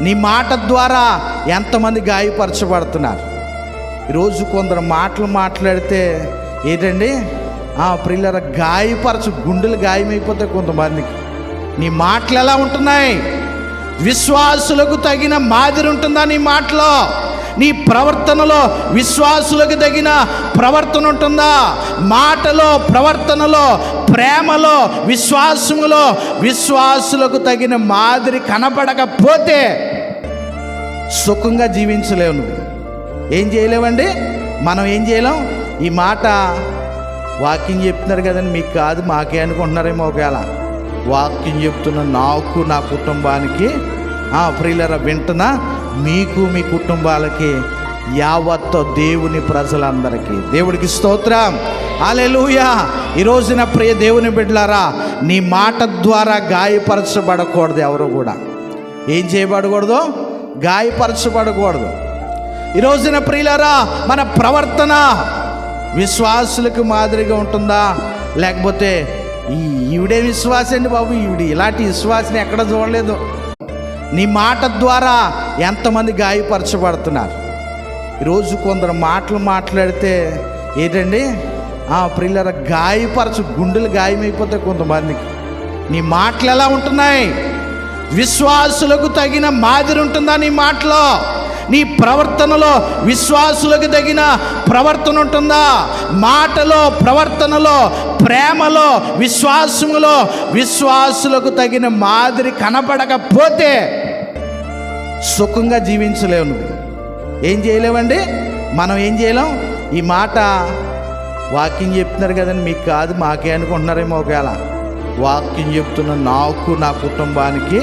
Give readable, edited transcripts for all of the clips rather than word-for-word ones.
నీ మాట ద్వారా ఎంతమంది గాయపరచబడుతున్నారు. ఈరోజు కొందరు మాటలు మాట్లాడితే ఏంటండి ప్రియులారా, గుండెలు గాయమైపోతాయి కొంతమందికి. నీ మాటలు ఎలా ఉంటున్నాయి? విశ్వాసులకు తగిన మాదిరి ఉంటుందా నీ మాటలో? నీ ప్రవర్తనలో విశ్వాసులకు తగిన ప్రవర్తన ఉంటుందా? మాటలో, ప్రవర్తనలో, ప్రేమలో, విశ్వాసములో విశ్వాసులకు తగిన మాదిరి కనపడకపోతే సుఖంగా జీవించలేవు. నువ్వు ఏం చేయలేవండి. మనం ఏం చేయలేం. ఈ మాట వాక్యం చెప్తున్నారు కదండి, మీకు కాదు మాకే అనుకుంటున్నారేమో. ఒకవేళ వాక్యం చెప్తున్న నాకు, నా కుటుంబానికి, ప్రియులారా వింటున్నా, మీకు, మీ కుటుంబాలకి, యావత్తు దేవుని ప్రజలందరికీ దేవుడికి స్తోత్రం. హల్లెలూయా. ఈ రోజున ప్రియ దేవుని బిడ్డలారా, నీ మాట ద్వారా గాయపరచబడకూడదు. ఎవరు కూడా ఏం చేయబడకూడదు? గాయపరచబడకూడదు. ఈ రోజున ప్రియులారా, మన ప్రవర్తన విశ్వాసులకు మాదిరిగా ఉంటుందా? లేకపోతే ఈవిడే విశ్వాసం అండి బాబు, ఈవిడ ఇలాంటి విశ్వాసం ఎక్కడ చూడలేదు. నీ మాట ద్వారా ఎంతమంది గాయపరచబడుతున్నారు. ఈరోజు కొందరు మాటలు మాట్లాడితే ఏంటండి ప్రియులారా, గుండెలు గాయమైపోతాయి కొంతమందికి. నీ మాటలు ఎలా ఉంటున్నాయి? విశ్వాసులకు తగిన మాదిరి ఉంటుందా నీ మాటలో? నీ ప్రవర్తనలో విశ్వాసులకు తగిన ప్రవర్తన ఉంటుందా? మాటలో, ప్రవర్తనలో, ప్రేమలో, విశ్వాసములో విశ్వాసులకు తగిన మాదిరి కనపడకపోతే సుఖంగా జీవించలేవు. నువ్వు ఏం చేయలేవండి. మనం ఏం చేయలేం. ఈ మాట వాక్యం చెప్తున్నారు కదండి, మీకు కాదు మాకే అనుకుంటున్నారేమో. ఒకవేళ వాక్యం చెప్తున్న నాకు, నా కుటుంబానికి,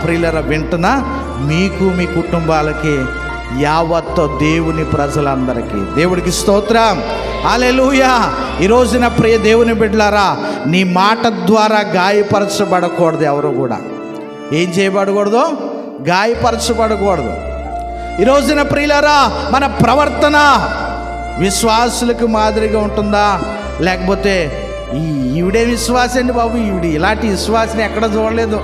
ప్రియులారా వింటున్నా, మీకు, మీ కుటుంబాలకి, యావత్తు దేవుని ప్రజలందరికీ దేవుడికి స్తోత్రం. హల్లెలూయా. ఈ రోజున ప్రియ దేవుని బిడ్డలారా, నీ మాట ద్వారా గాయపరచబడకూడదు. ఎవరు కూడా ఏం చేయబడకూడదు? గాయపరచబడకూడదు. ఈ రోజున ప్రియులారా, మన ప్రవర్తన విశ్వాసులకు మాదిరిగా ఉంటుందా? లేకపోతే ఈవిడే విశ్వాసం అండి బాబు, ఈవిడ ఇలాంటి విశ్వాసం ఎక్కడ చూడలేదు.